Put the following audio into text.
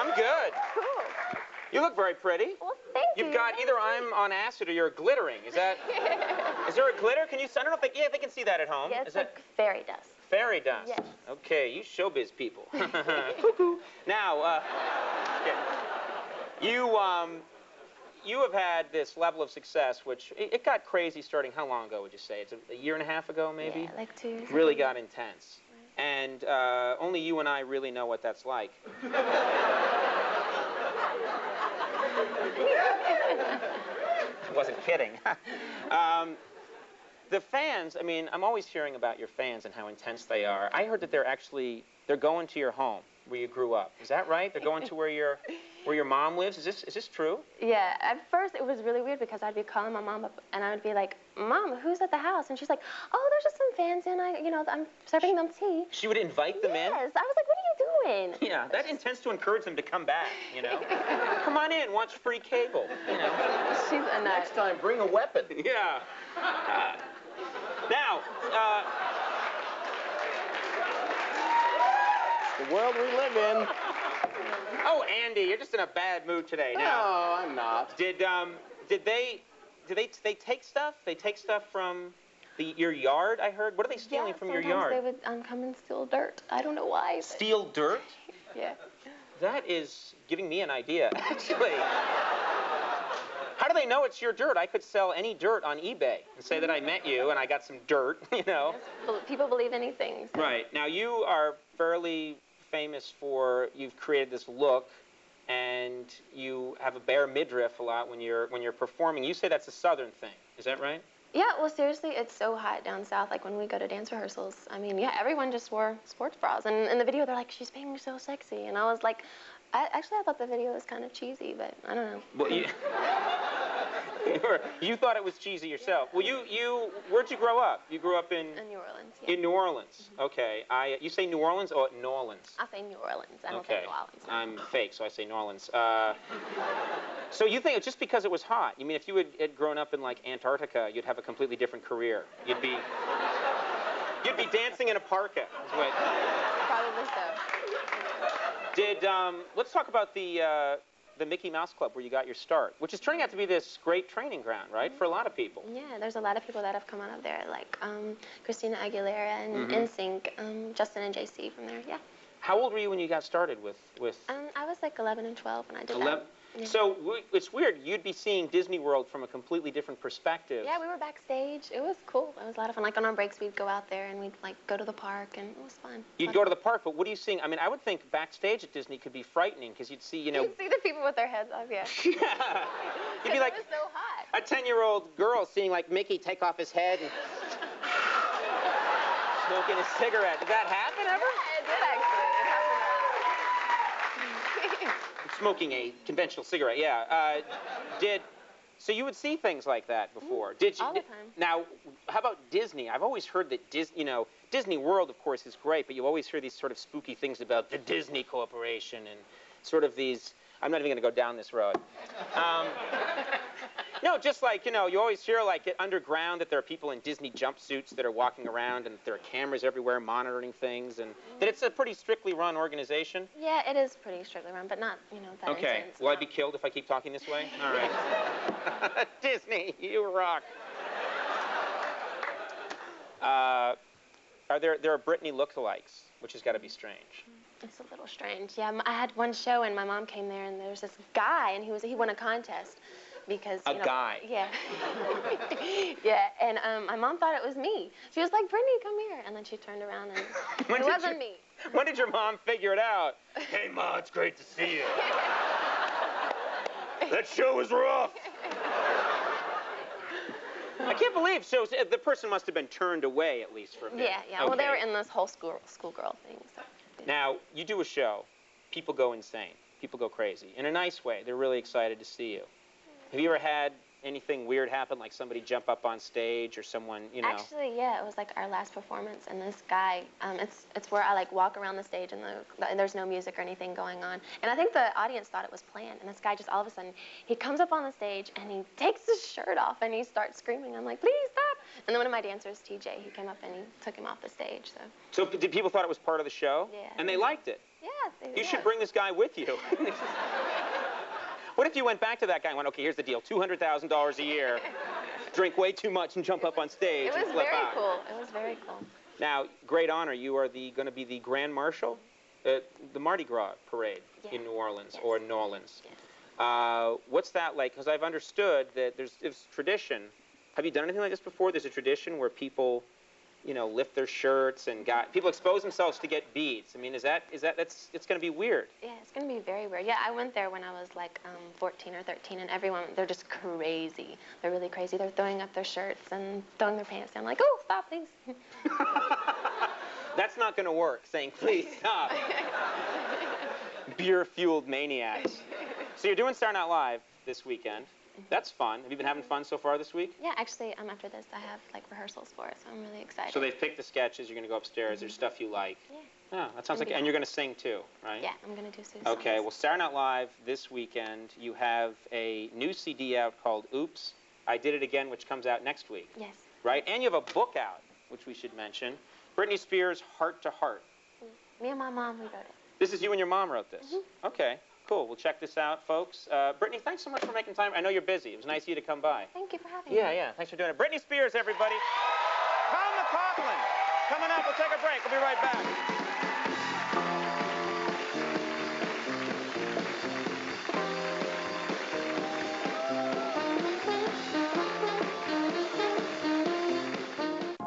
I'm good. Cool. You look very pretty. Well, thank you. You've got either I'm on acid or you're glittering. Is that? Is there a glitter? Can you? I don't know if they, yeah, they can see that at home. Yeah, it's like fairy dust. Fairy dust. Yes. Okay, you showbiz people. Cuckoo. Now, you have had this level of success, which it got crazy starting how long ago would you say? It's a year and a half ago, maybe? Yeah, like 2 years really ago. got intense. Right. And only you and I really know what that's like. I wasn't kidding. The fans, I mean, I'm always hearing about your fans and how intense they are. I heard that they're going to your home where you grew up. Is that right? They're going to where your mom lives? Is this true? Yeah, at first it was really weird because I'd be calling my mom up and I would be like, Mom, who's at the house? And she's like, oh, there's just some fans in, I'm serving them tea. She would invite them in? Yes, I was like, what are you doing? Yeah, that intends to encourage them to come back, you know? Come on in, watch free cable, you know? She's a nut. Next time, bring a weapon. Yeah. Now, The world we live in. Oh, Andy, you're just in a bad mood today. No, Now, I'm not. Did they take stuff? They take stuff from your yard, I heard? What are they stealing from your yard? They would come and steal dirt. I don't know why. Steal dirt? Yeah. That is giving me an idea, actually. How do they know it's your dirt? I could sell any dirt on eBay and say that I met you and I got some dirt, you know? Yes, people believe anything. So. Right. Now, you are fairly famous for, you've created this look, and you have a bare midriff a lot when you're performing. You say that's a Southern thing. Is that right? Yeah, well, seriously, it's so hot down south. Like, when we go to dance rehearsals, I mean, yeah, everyone just wore sports bras. And in the video, they're like, she's being so sexy. And I was like, I thought the video was kind of cheesy, but I don't know. Well, you thought it was cheesy yourself. Well, where'd you grow up? You grew up in New Orleans, yeah. In New Orleans. Okay. You say New Orleans or New Orleans? I say New Orleans. I don't say New Orleans. I'm fake, so I say New Orleans. So you think just because it was hot? You mean if you had grown up in like Antarctica, you'd have a completely different career? You'd be dancing in a parka. Is what... Probably so. Let's talk about the Mickey Mouse Club where you got your start, which is turning out to be this great training ground, right, for a lot of people. Yeah, there's a lot of people that have come out of there, like Christina Aguilera and NSYNC, Justin and JC from there, yeah. How old were you when you got started with... I was like 11 and 12 when I did 11? that. Yeah. So it's weird. You'd be seeing Disney World from a completely different perspective. Yeah, we were backstage. It was cool. It was a lot of fun. Like on our breaks, we'd go out there and we'd like go to the park, and it was fun. You'd go to the park, but what are you seeing? I mean, I would think backstage at Disney could be frightening because you'd see, you know. You'd see the people with their heads off, yeah. Yeah. You'd be like it was so hot. A 10-year-old girl seeing like Mickey take off his head and smoking a cigarette. Did that happen ever? Yeah, it did actually. It happened. Smoking a conventional cigarette, yeah. So you would see things like that before? Did you? All the time. Now, how about Disney? I've always heard that Disney World, of course, is great, but you always hear these sort of spooky things about the Disney Corporation and sort of these. I'm not even going to go down this road. No, just like, you always hear like underground that there are people in Disney jumpsuits that are walking around and there are cameras everywhere monitoring things, and that it's a pretty strictly run organization. Yeah, it is pretty strictly run, but not, that okay. intense. Will I be killed if I keep talking this way? All right. Disney, you rock. There are Britney lookalikes, which has got to be strange. It's a little strange. Yeah, I had one show and my mom came there and there was this guy and he won a contest because a guy. Yeah. Yeah, and my mom thought it was me. She was like, "Brittany, come here," and then she turned around and it wasn't me. When did your mom figure it out? Hey, Ma, it's great to see you. That show was rough. I can't believe. So the person must have been turned away at least for a bit. Yeah. Okay. Well, they were in this whole schoolgirl thing. So. Now, you do a show. People go insane. People go crazy. In a nice way. They're really excited to see you. Have you ever had anything weird happen, like somebody jump up on stage or someone, Actually, yeah, it was like our last performance, and this guy, it's where I like walk around the stage and there's no music or anything going on. And I think the audience thought it was planned, and this guy just all of a sudden, he comes up on the stage and he takes his shirt off and he starts screaming. I'm like, "Please stop." And then one of my dancers, TJ, he came up and he took him off the stage. So did people thought it was part of the show? Yeah. And they liked it? Yeah, You should bring this guy with you. What if you went back to that guy and went, okay, here's the deal, $200,000 a year, drink way too much and jump up on stage and flip out. Cool. It was very cool. Now, great honor, you are going to be the Grand Marshal at the Mardi Gras parade in New Orleans, or New Orleans. Yes. What's that like? Because I've understood that it's tradition. Have you done anything like this before? There's a tradition where people, you know, lift their shirts and people expose themselves to get beads. I mean, it's going to be weird. Yeah, it's going to be very weird. Yeah, I went there when I was like 14 or 13, and everyone, they're just crazy. They're really crazy. They're throwing up their shirts and throwing their pants down like, oh, stop, please. That's not going to work, saying, please stop. Beer-fueled maniacs. So you're doing Saturday Night Live this weekend. That's fun. Have you been having fun so far this week? Yeah, actually, after this, I have like rehearsals for it, so I'm really excited. So they've picked the sketches. You're going to go upstairs. There's stuff you like. Yeah. Oh, that sounds like. And you're going to sing too, right? Yeah, I'm going to do Sue's Okay. songs. Well, Saturday Night Live this weekend. You have a new CD out called "Oops, I Did It Again," which comes out next week. Yes. Right. And you have a book out, which we should mention. Britney Spears, "Heart to Heart." Me and my mom, we wrote it. This is you and your mom wrote this. Okay. Cool. We'll check this out, folks. Brittany, thanks so much for making time. I know you're busy. It was nice of you to come by. Thank you for having me. Yeah. Thanks for doing it. Britney Spears, everybody. Tom McLaughlin. Coming up, we'll take a break. We'll be right back.